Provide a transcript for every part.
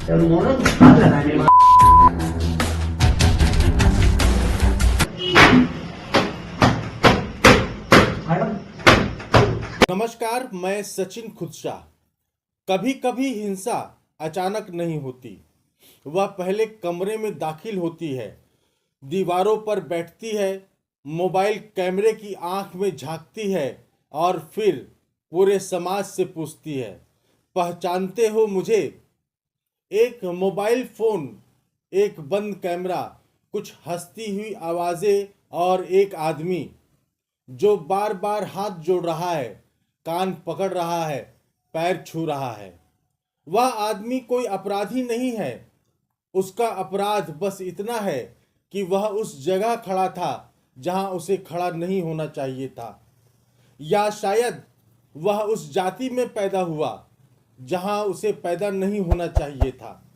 नमस्कार, मैं सचिन खुदशाह। कभी कभी हिंसा अचानक नहीं होती। वह पहले कमरे में दाखिल होती है, दीवारों पर बैठती है, मोबाइल कैमरे की आंख में झांकती है और फिर पूरे समाज से पूछती है, पहचानते हो मुझे? एक मोबाइल फोन, एक बंद कैमरा, कुछ हंसती हुई आवाजें और एक आदमी जो बार बार हाथ जोड़ रहा है, कान पकड़ रहा है, पैर छू रहा है। वह आदमी कोई अपराधी नहीं है। उसका अपराध बस इतना है कि वह उस जगह खड़ा था जहां उसे खड़ा नहीं होना चाहिए था, या शायद वह उस जाति में पैदा हुआ जहां उसे पैदा नहीं होना चाहिए था।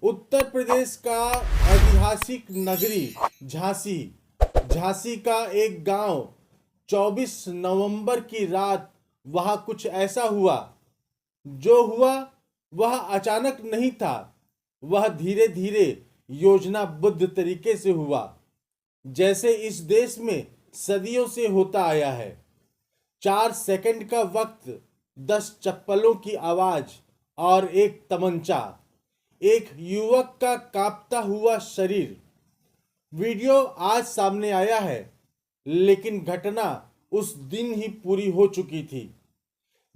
उत्तर प्रदेश का ऐतिहासिक नगरी झांसी, झांसी का एक गांव, 24 नवंबर की रात वहां कुछ ऐसा हुआ। जो हुआ वह अचानक नहीं था, वह धीरे धीरे योजनाबद्ध तरीके से हुआ, जैसे इस देश में सदियों से होता आया है। 4 सेकंड का वक्त, 10 चप्पलों की आवाज और एक तमंचा, एक युवक का कांपता हुआ शरीर। वीडियो आज सामने आया है, लेकिन घटना उस दिन ही पूरी हो चुकी थी,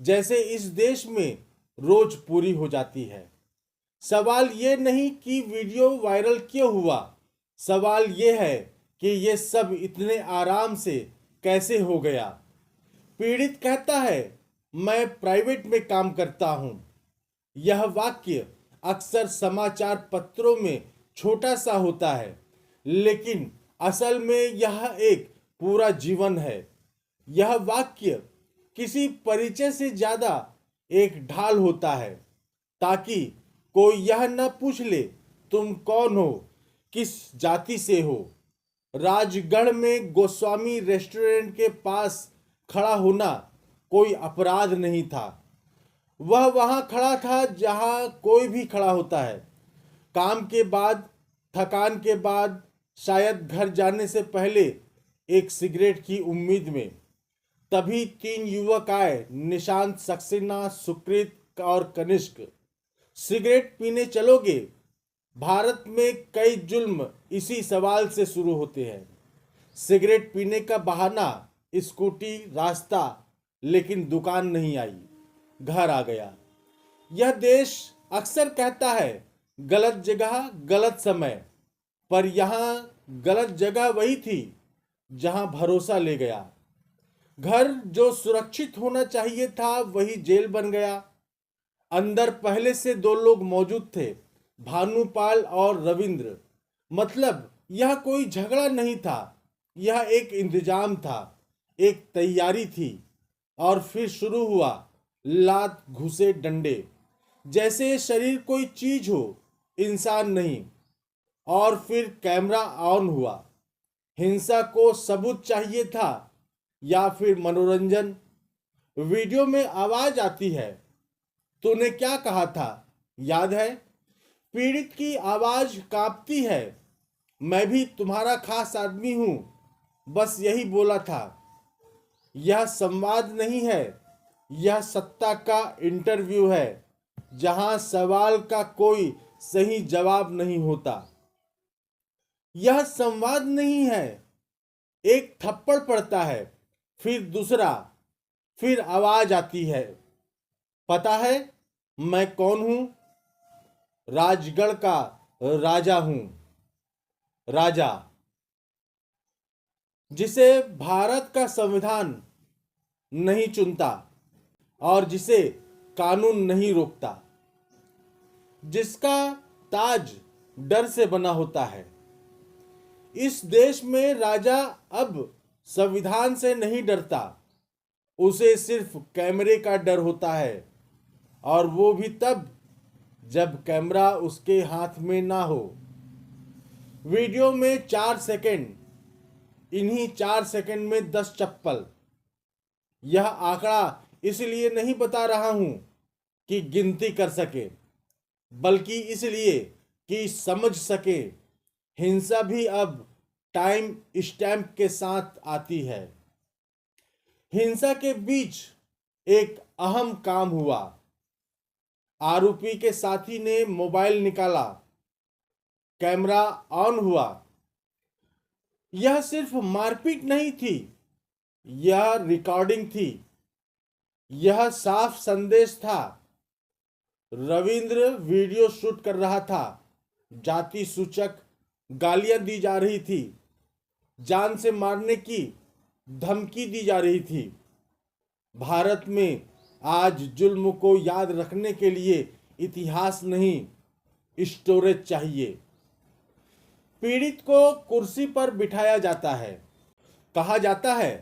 जैसे इस देश में रोज पूरी हो जाती है। सवाल ये नहीं कि वीडियो वायरल क्यों हुआ, सवाल ये है कि ये सब इतने आराम से कैसे हो गया। पीड़ित कहता है, मैं प्राइवेट में काम करता हूं। यह वाक्य अक्सर समाचार पत्रों में छोटा सा होता है, लेकिन असल में यह एक पूरा जीवन है। यह वाक्य किसी परिचय से ज्यादा एक ढाल होता है, ताकि कोई यह न पूछ ले तुम कौन हो, किस जाति से हो। राजगढ़ में गोस्वामी रेस्टोरेंट के पास खड़ा होना कोई अपराध नहीं था। वह वहां खड़ा था जहां कोई भी खड़ा होता है, काम के बाद, थकान के बाद, शायद घर जाने से पहले एक सिगरेट की उम्मीद में। तभी 3 युवक आए, निशांत, सक्सेना, सुकृत और कनिष्क। सिगरेट पीने चलोगे? भारत में कई जुल्म इसी सवाल से शुरू होते हैं। सिगरेट पीने का बहाना, स्कूटी, रास्ता, लेकिन दुकान नहीं आई, घर आ गया। यह देश अक्सर कहता है गलत जगह गलत समय, पर यहां गलत जगह वही थी जहां भरोसा ले गया। घर जो सुरक्षित होना चाहिए था वही जेल बन गया। अंदर पहले से 2 लोग मौजूद थे, भानुपाल और रविंद्र। मतलब यह कोई झगड़ा नहीं था, यह एक इंतजाम था, एक तैयारी थी। और फिर शुरू हुआ लात, घुसे, डंडे, जैसे शरीर कोई चीज हो, इंसान नहीं। और फिर कैमरा ऑन हुआ। हिंसा को सबूत चाहिए था या फिर मनोरंजन? वीडियो में आवाज आती है, तूने क्या कहा था, याद है? पीड़ित की आवाज कांपती है, मैं भी तुम्हारा खास आदमी हूं, बस यही बोला था। यह संवाद नहीं है, यह सत्ता का इंटरव्यू है, जहां सवाल का कोई सही जवाब नहीं होता। यह संवाद नहीं है। एक थप्पड़ पड़ता है, फिर दूसरा, फिर आवाज आती है, पता है मैं कौन हूं? राजगढ़ का राजा हूं। राजा, जिसे भारत का संविधान नहीं चुनता और जिसे कानून नहीं रोकता, जिसका ताज डर से बना होता है। इस देश में राजा अब संविधान से नहीं डरता, उसे सिर्फ कैमरे का डर होता है, और वो भी तब जब कैमरा उसके हाथ में ना हो। वीडियो में 4 सेकंड, इन्हीं 4 सेकंड में 10 चप्पल। यह आंकड़ा इसलिए नहीं बता रहा हूं कि गिनती कर सके, बल्कि इसलिए कि समझ सके हिंसा भी अब टाइम स्टैम्प के साथ आती है। हिंसा के बीच एक अहम काम हुआ। आरोपी के साथी ने मोबाइल निकाला, कैमरा ऑन हुआ। यह सिर्फ मारपीट नहीं थी, यह रिकॉर्डिंग थी। यह साफ संदेश था। रविंद्र वीडियो शूट कर रहा था। जाति सूचक गालियां दी जा रही थी। जान से मारने की धमकी दी जा रही थी। भारत में आज जुल्म को याद रखने के लिए इतिहास नहीं, स्टोरेज चाहिए। पीड़ित को कुर्सी पर बिठाया जाता है। कहा जाता है,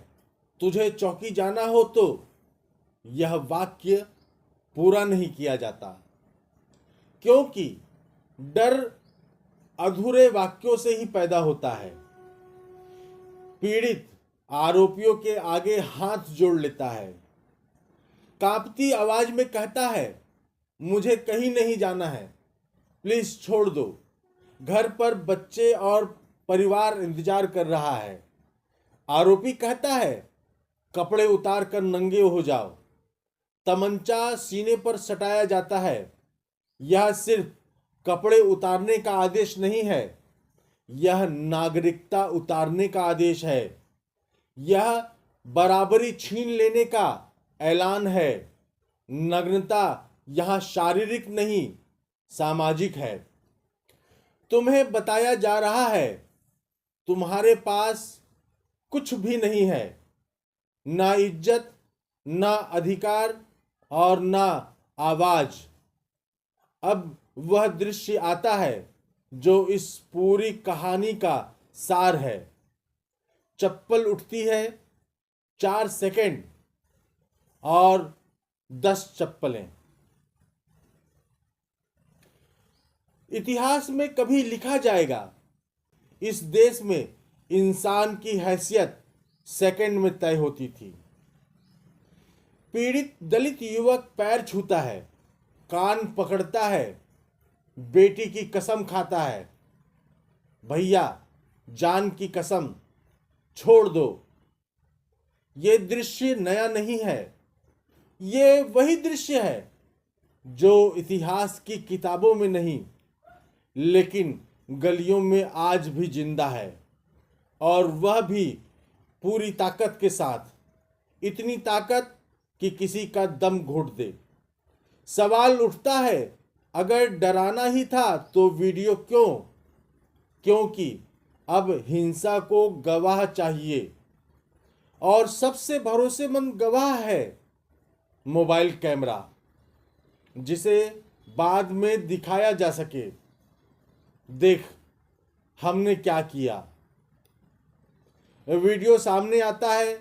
तुझे चौकी जाना हो तो। यह वाक्य पूरा नहीं किया जाता, क्योंकि डर अधूरे वाक्यों से ही पैदा होता है। पीड़ित आरोपियों के आगे हाथ जोड़ लेता है, कांपती आवाज में कहता है, मुझे कहीं नहीं जाना है, प्लीज छोड़ दो। घर पर बच्चे और परिवार इंतजार कर रहा है। आरोपी कहता है, कपड़े उतार कर नंगे हो जाओ। तमंचा सीने पर सटाया जाता है। यह सिर्फ कपड़े उतारने का आदेश नहीं है, यह नागरिकता उतारने का आदेश है। यह बराबरी छीन लेने का ऐलान है। नग्नता यहां शारीरिक नहीं, सामाजिक है। तुम्हें बताया जा रहा है, तुम्हारे पास कुछ भी नहीं है, ना इज्जत, ना अधिकार और ना आवाज। अब वह दृश्य आता है जो इस पूरी कहानी का सार है। चप्पल उठती है, 4 सेकंड और 10 चप्पलें। इतिहास में कभी लिखा जाएगा, इस देश में इंसान की हैसियत सेकंड में तय होती थी। पीड़ित दलित युवक पैर छूता है, कान पकड़ता है, बेटी की कसम खाता है, भैया जान की कसम, छोड़ दो। ये दृश्य नया नहीं है, ये वही दृश्य है जो इतिहास की किताबों में नहीं, लेकिन गलियों में आज भी जिंदा है, और वह भी पूरी ताकत के साथ। इतनी ताकत कि किसी का दम घोट दे। सवाल उठता है, अगर डराना ही था तो वीडियो क्यों? क्योंकि अब हिंसा को गवाह चाहिए, और सबसे भरोसेमंद गवाह है मोबाइल कैमरा, जिसे बाद में दिखाया जा सके, देख हमने क्या किया। वीडियो सामने आता है,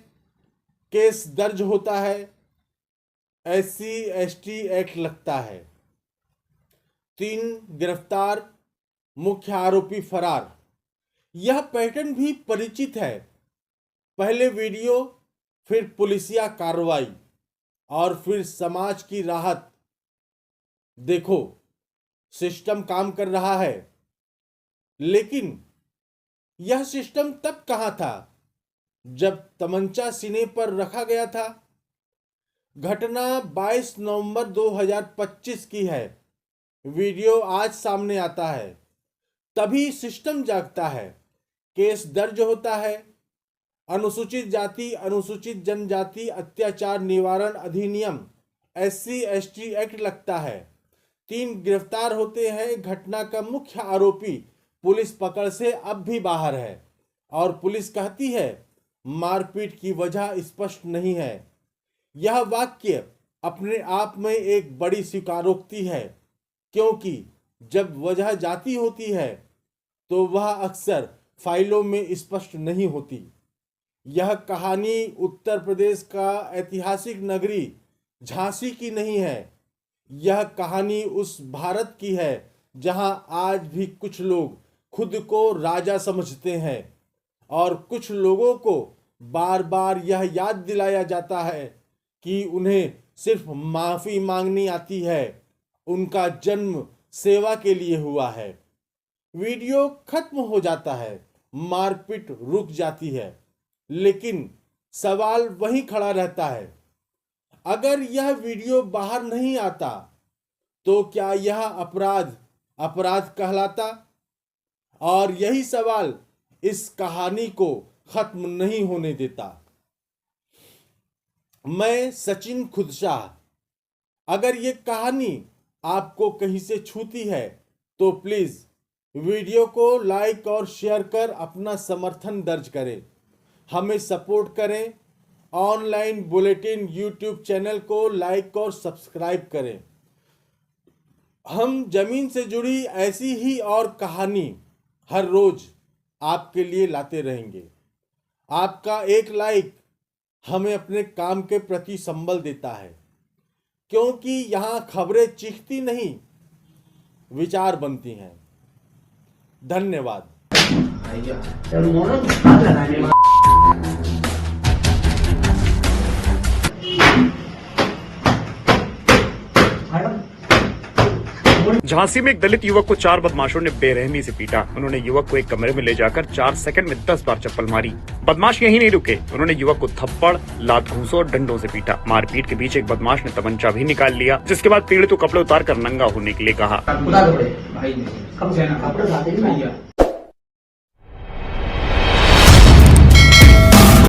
केस दर्ज होता है, SC/ST एक्ट लगता है, 3 गिरफ्तार, मुख्य आरोपी फरार। यह पैटर्न भी परिचित है। पहले वीडियो, फिर पुलिसिया कार्रवाई, और फिर समाज की राहत। देखो, सिस्टम काम कर रहा है। लेकिन यह सिस्टम तब कहां था जब तमंचा सीने पर रखा गया था। घटना 22 नवंबर 2025 की है। वीडियो आज सामने आता है, तभी सिस्टम जागता है। केस दर्ज होता है। अनुसूचित जाति अनुसूचित जनजाति अत्याचार निवारण अधिनियम SC/ST एक्ट लगता है। 3 गिरफ्तार होते हैं। घटना का मुख्य आरोपी पुलिस पकड़ से अब भी बाहर है, और पुलिस कहती है मारपीट की वजह स्पष्ट नहीं है। यह वाक्य अपने आप में एक बड़ी स्वीकारोक्ति है, क्योंकि जब वजह जाती होती है तो वह अक्सर फाइलों में स्पष्ट नहीं होती। यह कहानी उत्तर प्रदेश का ऐतिहासिक नगरी झांसी की नहीं है। यह कहानी उस भारत की है जहां आज भी कुछ लोग खुद को राजा समझते हैं, और कुछ लोगों को बार बार यह याद दिलाया जाता है कि उन्हें सिर्फ माफी मांगनी आती है, उनका जन्म सेवा के लिए हुआ है। वीडियो खत्म हो जाता है, मारपीट रुक जाती है, लेकिन सवाल वहीं खड़ा रहता है, अगर यह वीडियो बाहर नहीं आता तो क्या यह अपराध कहलाता? और यही सवाल इस कहानी को खत्म नहीं होने देता। मैं सचिन खुदशाह। अगर ये कहानी आपको कहीं से छूती है तो प्लीज वीडियो को लाइक और शेयर कर अपना समर्थन दर्ज करें, हमें सपोर्ट करें। ऑनलाइन बुलेटिन यूट्यूब चैनल को लाइक और सब्सक्राइब करें। हम जमीन से जुड़ी ऐसी ही और कहानी हर रोज आपके लिए लाते रहेंगे। आपका एक लाइक हमें अपने काम के प्रति संबल देता है, क्योंकि यहां खबरें चीखती नहीं, विचार बनती हैं। धन्यवाद। झांसी में एक दलित युवक को 4 बदमाशों ने बेरहमी से पीटा। उन्होंने युवक को एक कमरे में ले जाकर 4 सेकंड में 10 बार चप्पल मारी। बदमाश यहीं नहीं रुके, उन्होंने युवक को थप्पड़, लात घूंसों और डंडों से पीटा। मारपीट के बीच एक बदमाश ने तमंचा भी निकाल लिया, जिसके बाद पीड़ित को कपड़े उतार कर नंगा होने के लिए कहा।